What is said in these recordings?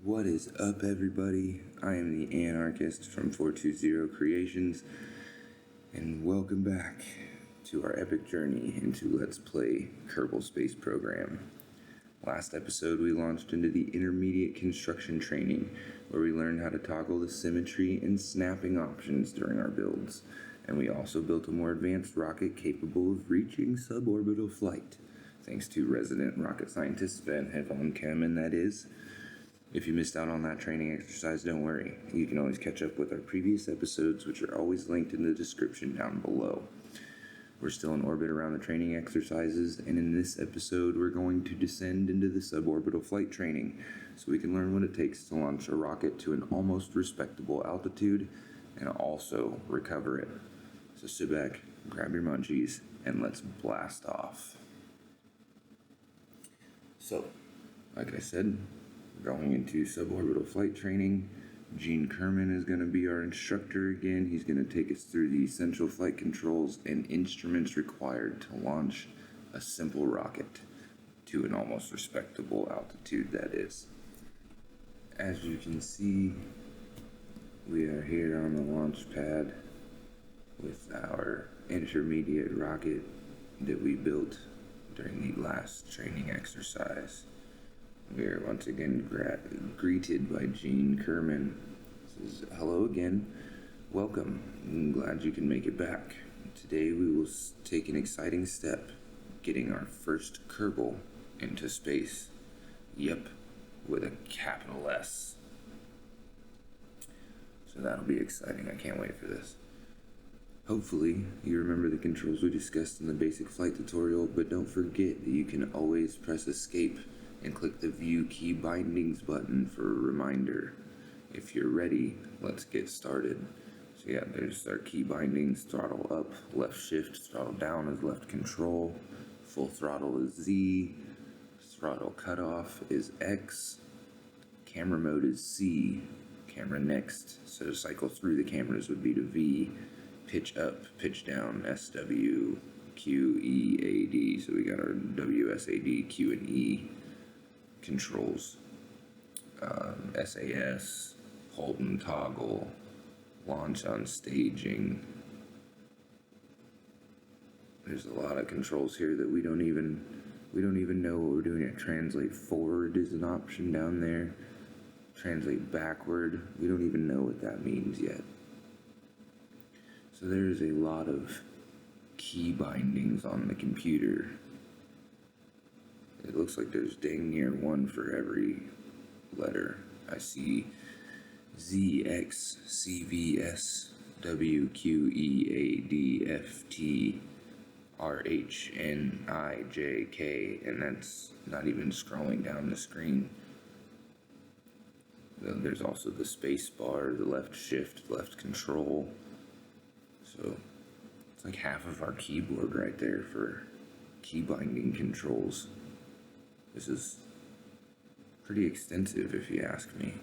What is up, everybody? I am the Anarchist from 420 Creations, and welcome back to our epic journey into Let's Play Kerbal Space Program. Last episode, we launched into the intermediate construction training, where we learned how to toggle the symmetry and snapping options during our builds, and we also built a more advanced rocket capable of reaching suborbital flight, thanks to resident rocket scientist Van von Kerbin, that is. If you missed out on that training exercise, don't worry. You can always catch up with our previous episodes, which are always linked in the description down below. We're still in orbit around the training exercises, and in this episode, we're going to descend into the suborbital flight training, so we can learn what it takes to launch a rocket to an almost respectable altitude, and also recover it. So sit back, grab your munchies, and let's blast off. So, like I said, going into suborbital flight training. Gene Kerbin is going to be our instructor again. He's going to take us through the essential flight controls and instruments required to launch a simple rocket to an almost respectable altitude, that is. As you can see, we are here on the launch pad with our intermediate rocket that we built during the last training exercise. We are once again greeted by Gene Kerbin. Says, hello again. Welcome. I'm glad you can make it back. Today we will take an exciting step, getting our first Kerbal into space. Yep, with a capital S. So that'll be exciting. I can't wait for this. Hopefully, you remember the controls we discussed in the basic flight tutorial, but don't forget that you can always press escape and click the View Key Bindings button for a reminder. If you're ready, let's get started. So yeah, there's our key bindings. Throttle up, left shift. Throttle down is left control. Full throttle is Z. Throttle cutoff is X. Camera mode is C. Camera next, so to cycle through the cameras would be to V. Pitch up, pitch down, SW, Q, E, A, D. So we got our W, S, A, D, Q, and E controls. SAS, hold and toggle, launch on staging. There's a lot of controls here that we don't even know what we're doing. Translate forward is an option down there. Translate backward, we don't even know what that means yet. So there's a lot of key bindings on the computer. It looks like there's dang near one for every letter. I see Z, X, C, V, S, W, Q, E, A, D, F, T, R, H, N, I, J, K, and that's not even scrolling down the screen. There's also the space bar, the left shift, left control. So it's like half of our keyboard right there for key binding controls. This is pretty extensive if you ask me.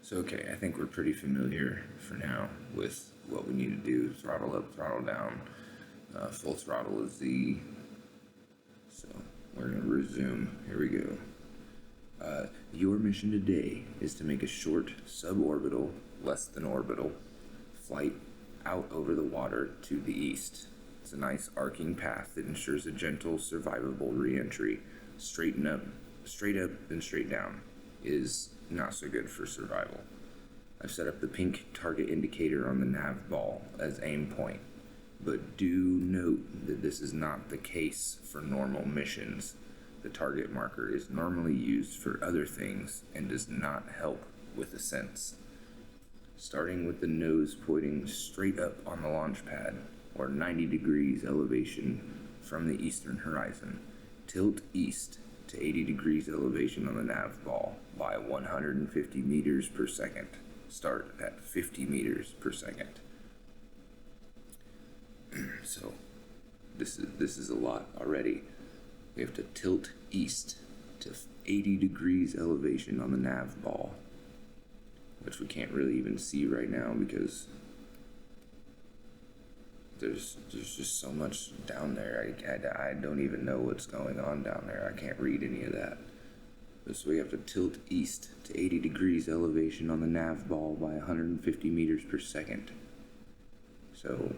So okay, I think we're pretty familiar for now with what we need to do. Throttle up, throttle down. Full throttle is Z. So we're going to resume. Here we go. Your mission today is to make a short suborbital, less than orbital, flight out over the water to the east. It's a nice arcing path that ensures a gentle, survivable re-entry. Straight up and straight down is not so good for survival. I've set up the pink target indicator on the nav ball as aim point, but do note that this is not the case for normal missions. The target marker is normally used for other things and does not help with ascents. Starting with the nose pointing straight up on the launch pad, or 90 degrees elevation from the eastern horizon. Tilt east to 80 degrees elevation on the nav ball by 150 meters per second. Start at 50 meters per second. So, this is a lot already. We have to tilt east to 80 degrees elevation on the nav ball, which we can't really even see right now because there's just so much down there. I don't even know what's going on down there. I can't read any of that. So we have to tilt east to 80 degrees elevation on the nav ball by 150 meters per second. So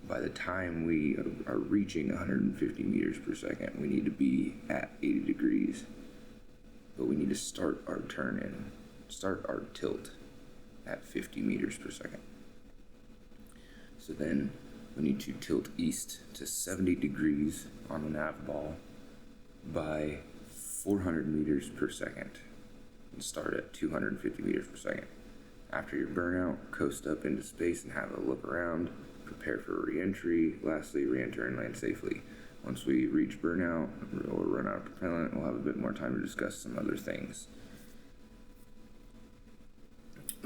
by the time we are reaching 150 meters per second, we need to be at 80 degrees. But we need to start our tilt at 50 meters per second. So then we need to tilt east to 70 degrees on the nav ball by 400 meters per second and start at 250 meters per second. After your burnout, coast up into space and have a look around, prepare for re-entry, lastly re-enter and land safely. Once we reach burnout or run out of propellant, we'll have a bit more time to discuss some other things.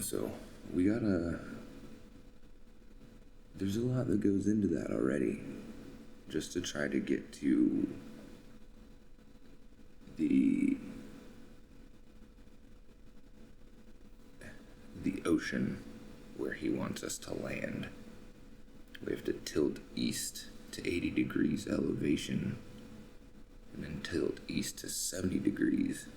So there's a lot that goes into that already, just to try to get to the ocean where he wants us to land. We have to tilt east to 80 degrees elevation and then tilt east to 70 degrees.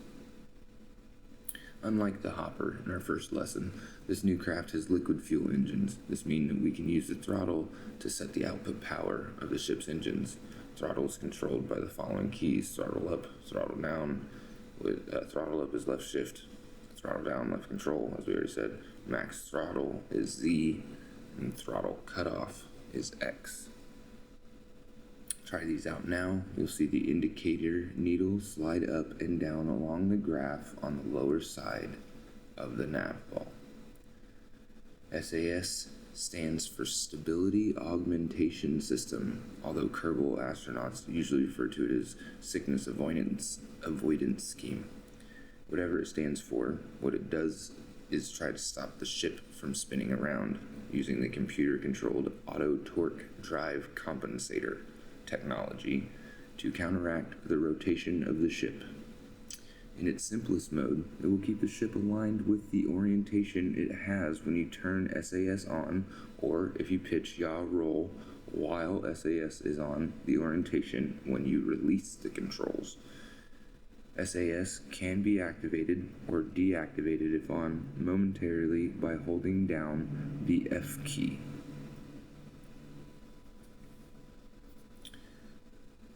Unlike the Hopper in our first lesson, this new craft has liquid fuel engines. This means that we can use the throttle to set the output power of the ship's engines. Throttle is controlled by the following keys: throttle up, throttle down. Throttle up is left shift, throttle down left control, as we already said. Max throttle is Z, and throttle cutoff is X. Try these out now. You'll see the indicator needle slide up and down along the graph on the lower side of the nav ball. SAS stands for Stability Augmentation System, although Kerbal astronauts usually refer to it as Sickness Avoidance Scheme. Whatever it stands for, what it does is try to stop the ship from spinning around using the computer-controlled auto torque drive compensator technology to counteract the rotation of the ship. In its simplest mode, it will keep the ship aligned with the orientation it has when you turn SAS on, or if you pitch yaw roll while SAS is on, the orientation when you release the controls. SAS can be activated or deactivated if on momentarily by holding down the F key.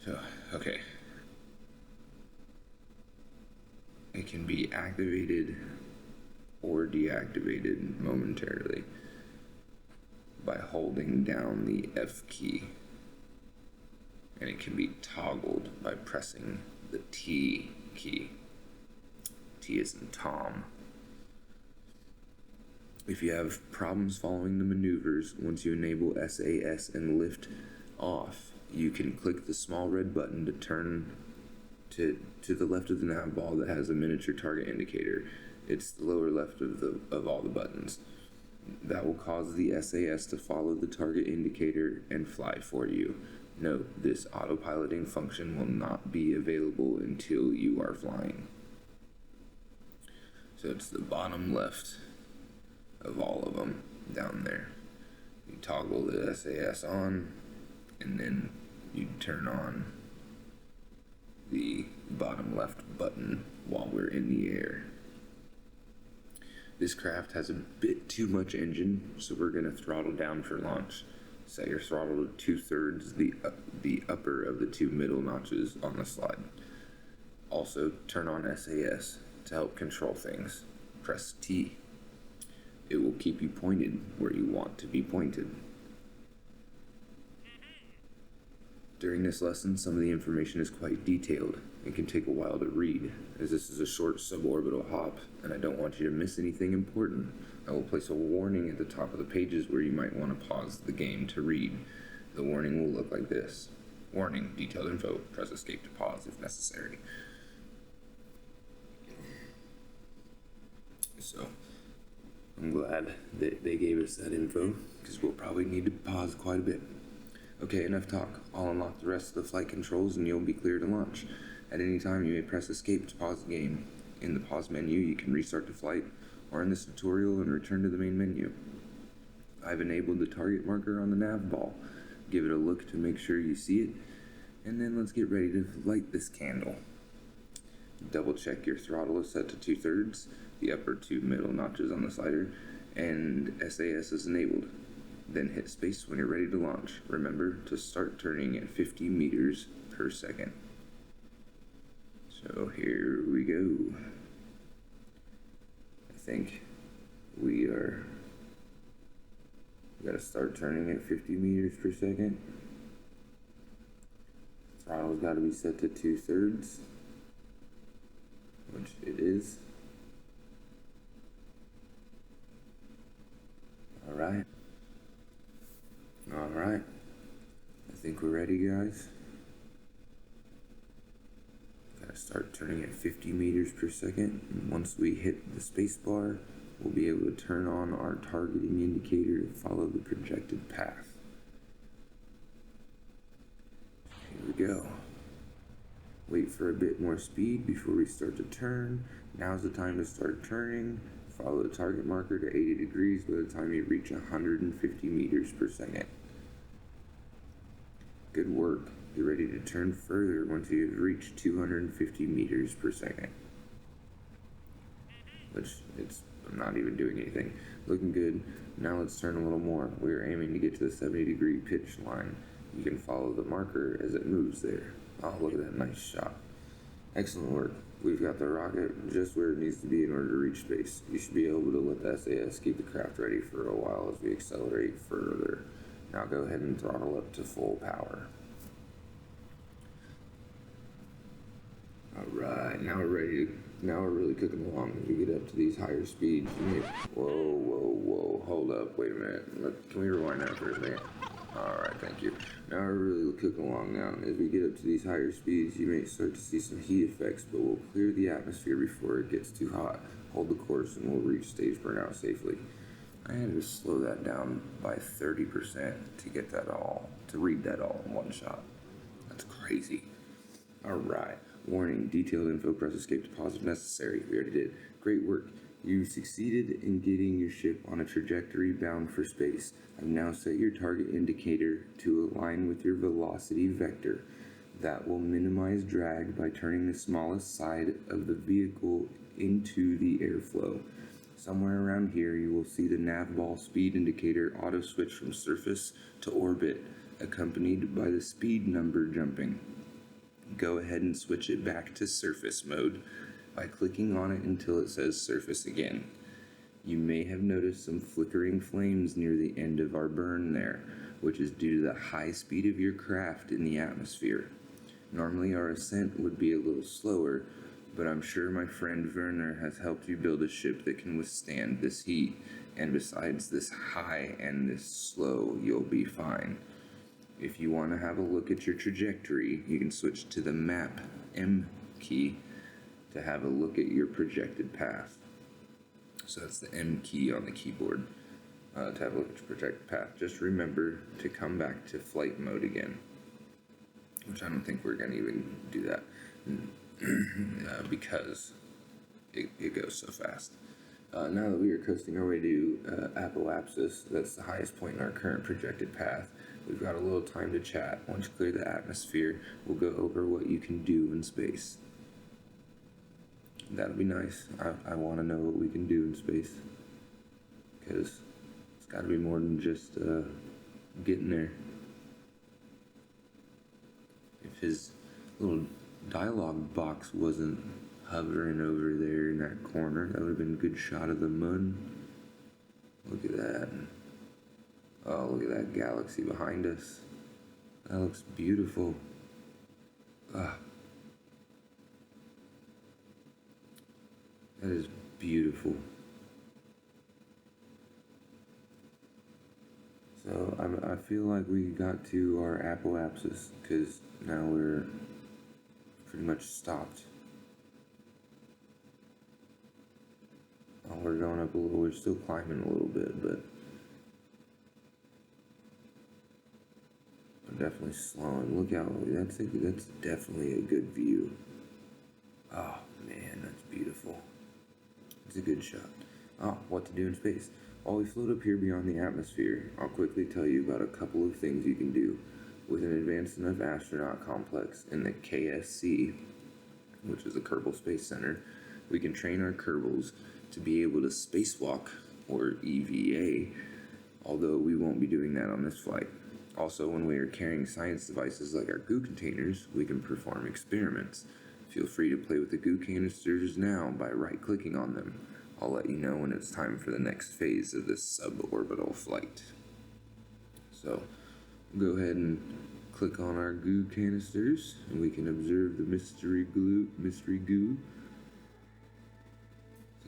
So, okay. It can be activated or deactivated momentarily by holding down the F key. And it can be toggled by pressing the T key. T is in Tom. If you have problems following the maneuvers, once you enable SAS and lift off, you can click the small red button to turn to the left of the nav ball that has a miniature target indicator. It's the lower left of all the buttons. That will cause the SAS to follow the target indicator and fly for you. Note, this autopiloting function will not be available until you are flying. So it's the bottom left of all of them down there. You toggle the SAS on, and then you turn on the bottom left button while we're in the air. This craft has a bit too much engine, so we're going to throttle down for launch. Set your throttle to 2/3 the upper of the two middle notches on the slide. Also, turn on SAS to help control things. Press T. It will keep you pointed where you want to be pointed. During this lesson, some of the information is quite detailed. It can take a while to read, as this is a short suborbital hop, and I don't want you to miss anything important. I will place a warning at the top of the pages where you might want to pause the game to read. The warning will look like this. Warning, detailed info. Press escape to pause if necessary. So, I'm glad that they gave us that info, because we'll probably need to pause quite a bit. Okay, enough talk. I'll unlock the rest of the flight controls and you'll be clear to launch. At any time, you may press escape to pause the game. In the pause menu, you can restart the flight, or in this tutorial and return to the main menu. I've enabled the target marker on the nav ball. Give it a look to make sure you see it, and then let's get ready to light this candle. Double check your throttle is set to 2/3, the upper two middle notches on the slider, and SAS is enabled. Then hit space when you're ready to launch. Remember to start turning at 50 meters per second. So here we go. I think we gotta start turning at 50 meters per second. Throttle's gotta be set to 2/3, which it is. Alright. Alright. I think we're ready, guys. Gotta start turning at 50 meters per second. And once we hit the space bar, we'll be able to turn on our targeting indicator to follow the projected path. Here we go. Wait for a bit more speed before we start to turn. Now's the time to start turning. Follow the target marker to 80 degrees by the time you reach 150 meters per second. Good work. Get ready to turn further once you've reached 250 meters per second. I'm not even doing anything. Looking good. Now let's turn a little more. We're aiming to get to the 70-degree pitch line. You can follow the marker as it moves there. Oh, look at that nice shot. Excellent work. We've got the rocket just where it needs to be in order to reach space. You should be able to let the SAS keep the craft ready for a while as we accelerate further. Now go ahead and throttle up to full power. Alright, now we're really cooking along. As we get up to these higher speeds, whoa, hold up, wait a minute. Can we rewind that for a second? Alright, thank you. Now we're really cooking along now. As we get up to these higher speeds, you may start to see some heat effects, but we'll clear the atmosphere before it gets too hot. Hold the course and we'll reach stage burnout safely. I had to slow that down by 30% to read that all in one shot. That's crazy. Alright. Warning, detailed info press escape deposit if necessary. We already did. Great work. You succeeded in getting your ship on a trajectory bound for space. I've now set your target indicator to align with your velocity vector. That will minimize drag by turning the smallest side of the vehicle into the airflow. Somewhere around here you will see the nav ball speed indicator auto switch from surface to orbit, accompanied by the speed number jumping. Go ahead and switch it back to surface mode by clicking on it until it says surface again. You may have noticed some flickering flames near the end of our burn there, which is due to the high speed of your craft in the atmosphere. Normally our ascent would be a little slower, but I'm sure my friend Werner has helped you build a ship that can withstand this heat, and besides this high and this slow, you'll be fine. If you want to have a look at your trajectory, you can switch to the map M key to have a look at your projected path. So that's the M key on the keyboard to have a look at your projected path. Just remember to come back to flight mode again, which I don't think we're going to even do that because it goes so fast. Now that we are coasting our way to apoapsis, that's the highest point in our current projected path, we've got a little time to chat. Once you clear the atmosphere, we'll go over what you can do in space. That'll be nice. I want to know what we can do in space, because it's got to be more than just getting there. If his little dialogue box wasn't hovering over there in that corner, that would have been a good shot of the moon. Look at that. Oh, look at that galaxy behind us. That looks beautiful. Ah. That is beautiful. So I feel like we got to our apoapsis, because now we're pretty much stopped. Oh, we're going up a little, we're still climbing a little bit, but we're definitely slowing. Look how, that's definitely a good view. Oh man, that's beautiful. It's a good shot. Oh, what to do in space. While we float up here beyond the atmosphere, I'll quickly tell you about a couple of things you can do. With an advanced enough astronaut complex in the KSC which is the Kerbal Space Center, we can train our Kerbals to be able to spacewalk, or EVA, although we won't be doing that on this flight. Also, when we are carrying science devices like our goo containers, we can perform experiments. Feel free to play with the goo canisters now by right-clicking on them. I'll let you know when it's time for the next phase of this suborbital flight. So, go ahead and click on our goo canisters, and we can observe the mystery goo.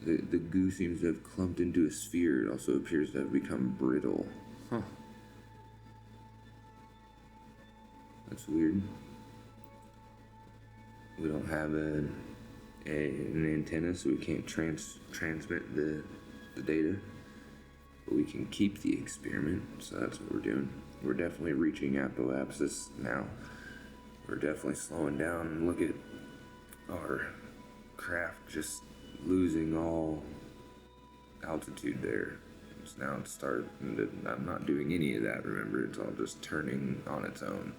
The goo seems to have clumped into a sphere. It also appears to have become brittle. Huh. That's weird. We don't have an antenna, so we can't transmit the data. But we can keep the experiment, so that's what we're doing. We're definitely reaching apoapsis now. We're definitely slowing down, and look at our craft just losing all altitude there. I'm not doing any of that, remember, it's all just turning on its own.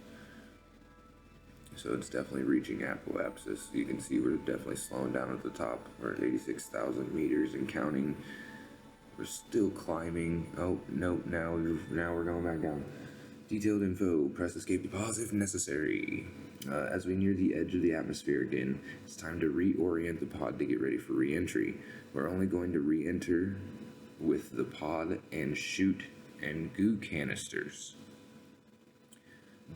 So it's definitely reaching apoapsis. You can see we're definitely slowing down at the top. We're at 86,000 meters and counting. We're still climbing. Oh, nope, now we're going back down. Detailed info, press escape to pause if necessary. As we near the edge of the atmosphere again, it's time to reorient the pod to get ready for re-entry. We're only going to re-enter with the pod and chute and goo canisters.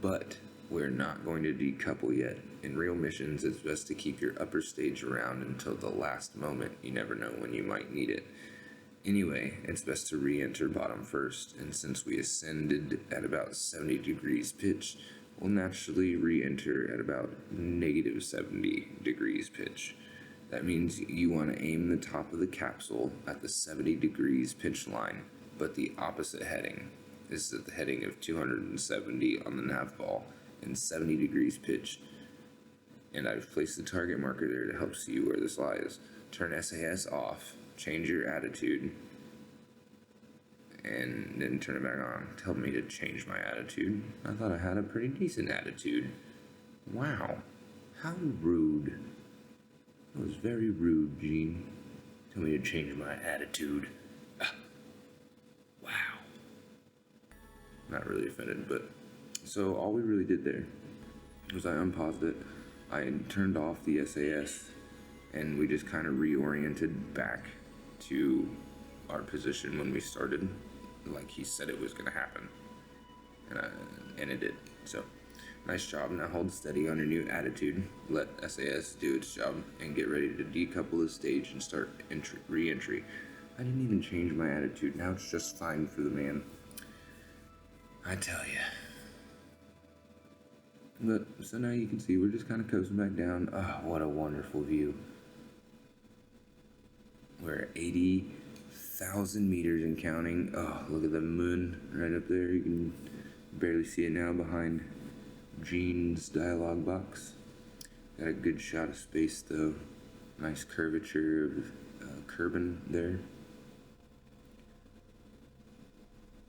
But we're not going to decouple yet. In real missions, it's best to keep your upper stage around until the last moment. You never know when you might need it. Anyway, it's best to re-enter bottom first, and since we ascended at about 70 degrees pitch, we'll naturally re-enter at about negative 70 degrees pitch. That means you want to aim the top of the capsule at the 70 degrees pitch line, but the opposite heading. This is the heading of 270 on the nav ball and 70 degrees pitch. And I've placed the target marker there to help see where this lies. Turn SAS off, change your attitude, and then turn it back on. Tell me to change my attitude. I thought I had a pretty decent attitude. Wow, how rude. That was very rude, Gene. Tell me to change my attitude. Wow. Not really offended, but... So all we really did there was I unpaused it, I turned off the SAS, and we just kind of reoriented back to our position when we started, like he said it was going to happen. And it did. So, nice job. Now hold steady on your new attitude. Let SAS do its job and get ready to decouple the stage and start re-entry. I didn't even change my attitude. Now it's just fine for the man. I tell you. But, so now you can see we're just kind of coasting back down. Oh, what a wonderful view. We're at 80,000 meters and counting. Oh, look at the moon right up there. You can barely see it now behind Gene's dialogue box. Got a good shot of space though. Nice curvature of Kerbin there.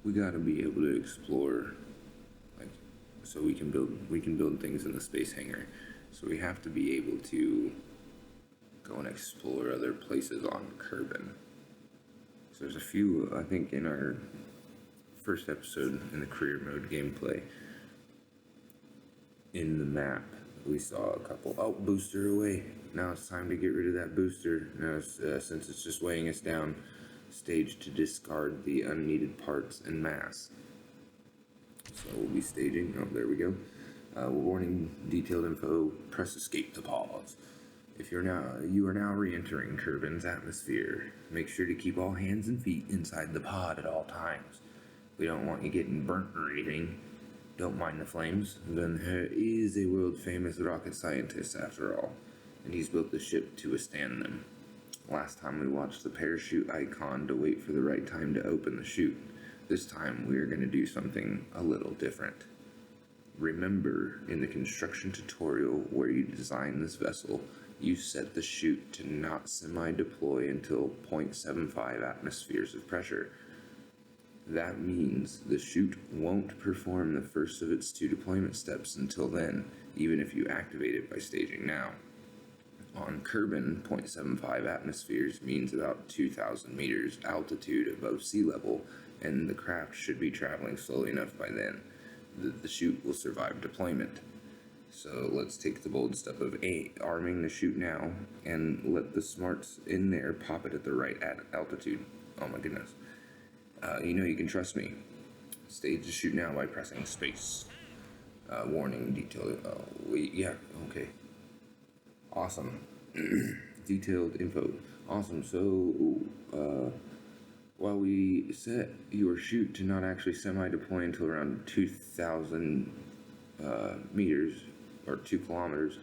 We gotta be able to explore, so we can build things in the space hangar. So we have to be able to go and explore other places on Kerbin. So there's a few, I think in our first episode in the career mode gameplay, in the map, we saw a couple. Oh, booster away. Now it's time to get rid of that booster. Now since it's just weighing us down, stage to discard the unneeded parts and mass. So we'll be staging. Oh, there we go. Warning, detailed info, press escape to pause. You are now re-entering Kerbin's atmosphere. Make sure to keep all hands and feet inside the pod at all times. We don't want you getting burnt or anything. Don't mind the flames. Van Her is a world-famous rocket scientist after all, and he's built the ship to withstand them. Last time we watched the parachute icon to wait for the right time to open the chute. This time we are going to do something a little different. Remember, in the construction tutorial where you design this vessel, you set the chute to not semi-deploy until 0.75 atmospheres of pressure. That means the chute won't perform the first of its 2 deployment steps until then, even if you activate it by staging now. On Kerbin, 0.75 atmospheres means about 2,000 meters altitude above sea level, and the craft should be traveling slowly enough by then. The chute will survive deployment. So let's take the bold step of arming the chute now, and let the smarts in there pop it at the right altitude. Oh my goodness. You can trust me. Stage the chute now by pressing space. Warning, detailed. Yeah, okay. Awesome. Detailed info. Awesome. So, while we set your chute to not actually semi-deploy until around 2,000 meters, or 2 kilometers,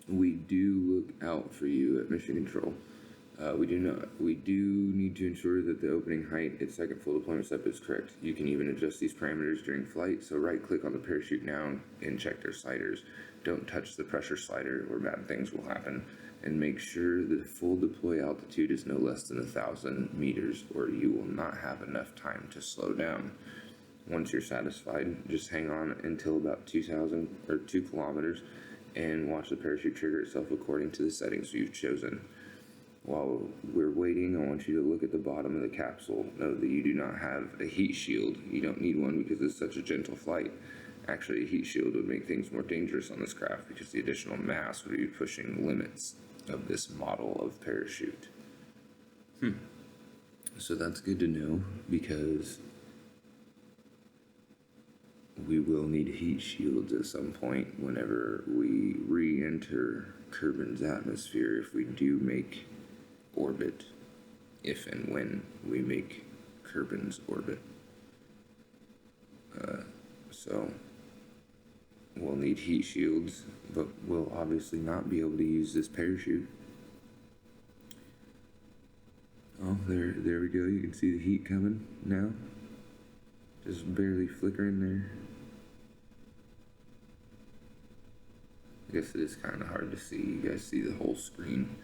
we do look out for you at Mission Control. We do need to ensure that the opening height at second full deployment step is correct. You can even adjust these parameters during flight, so right click on the parachute now and check their sliders. Don't touch the pressure slider or bad things will happen. And make sure the full deploy altitude is no less than 1,000 meters, or you will not have enough time to slow down. Once you're satisfied, just hang on until about 2,000 or 2 kilometers and watch the parachute trigger itself according to the settings you've chosen. While we're waiting, I want you to look at the bottom of the capsule. Note that you do not have a heat shield. You don't need one because it's such a gentle flight. Actually, a heat shield would make things more dangerous on this craft because the additional mass would be pushing the limits of this model of parachute. So that's good to know, because we will need heat shields at some point whenever we re-enter Kerbin's atmosphere, if we do make orbit, if and when we make Kerbin's orbit. So we'll need heat shields, but we'll obviously not be able to use this parachute. Oh, there we go. You can see the heat coming now. Just barely flickering there. I guess it is kind of hard to see. You guys see the whole screen.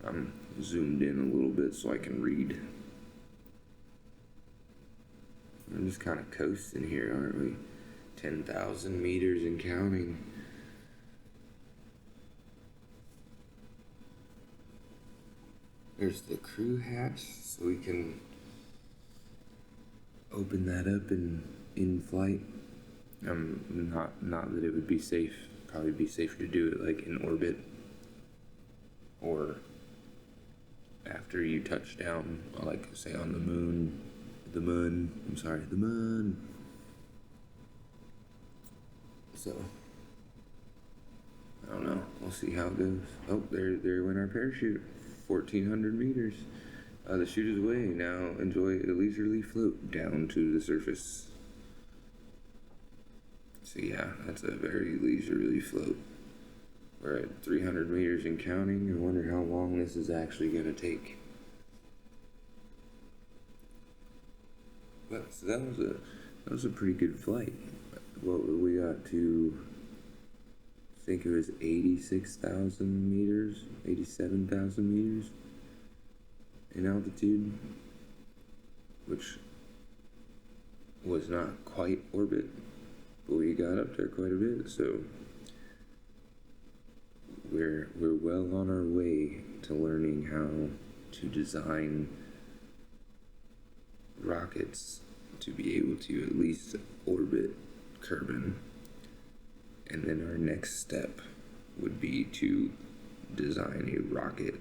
I'm zoomed in a little bit so I can read. We're just kind of coasting here, aren't we? 10,000 meters and counting. There's the crew hatch, so we can open that up in flight. Not that it would be safe. Probably be safer to do it like in orbit, or after you touch down, like say on the moon. The moon. So I don't know. We'll see how it goes. Oh, there went our parachute. 1,400 meters. The chute is away. Now enjoy a leisurely float down to the surface. So yeah, that's a very leisurely float. We're at 300 meters and counting. I wonder how long this is actually going to take. But so that was a pretty good flight. What we got to, I think it was 86,000 meters, 87,000 meters in altitude, which was not quite orbit, but we got up there quite a bit. So we're well on our way to learning how to design rockets to be able to at least orbit Kerbin. And then our next step would be to design a rocket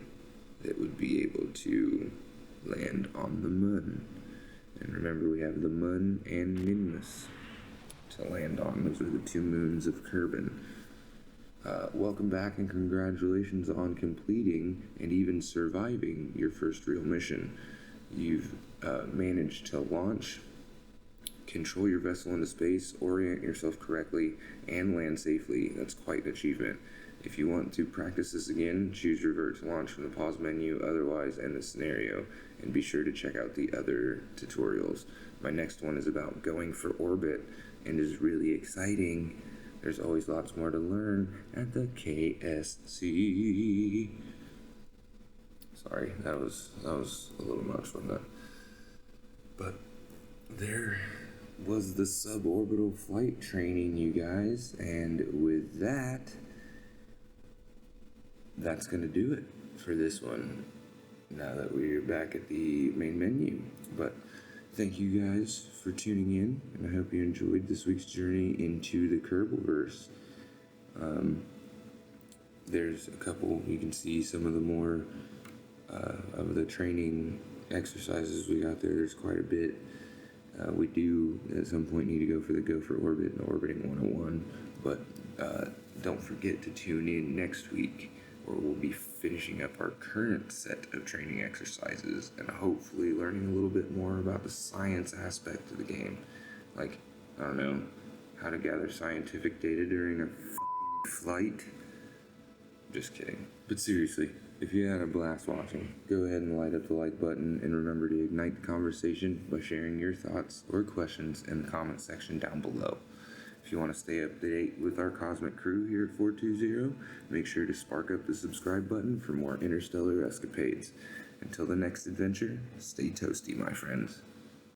that would be able to land on the moon. And remember, we have the Mun and Minmus to land on. Those are the 2 moons of Kerbin. Welcome back and congratulations on completing and even surviving your first real mission. You've managed to launch, control your vessel into space, orient yourself correctly, and land safely. That's quite an achievement. If you want to practice this again, choose revert to launch from the pause menu, otherwise end the scenario, and be sure to check out the other tutorials. My next one is about going for orbit and is really exciting. There's always lots more to learn at the KSC. Sorry, that was a little much from that. But there was the suborbital flight training, you guys, and with that, that's going to do it for this one now that we're back at the main menu. But thank you guys for tuning in, and I hope you enjoyed this week's journey into the Kerbalverse. There's a couple, you can see some of the more of the training exercises we got there. There's quite a bit. We do at some point need to go for the Gopher Orbit and Orbiting 101, but don't forget to tune in next week, where we'll be finishing up our current set of training exercises and hopefully learning a little bit more about the science aspect of the game. Like, I don't know, how to gather scientific data during a f***ing flight. Just kidding. But seriously, if you had a blast watching, go ahead and light up the like button, and remember to ignite the conversation by sharing your thoughts or questions in the comment section down below. If you want to stay up to date with our cosmic crew here at 420, make sure to spark up the subscribe button for more interstellar escapades. Until the next adventure, stay toasty, my friends.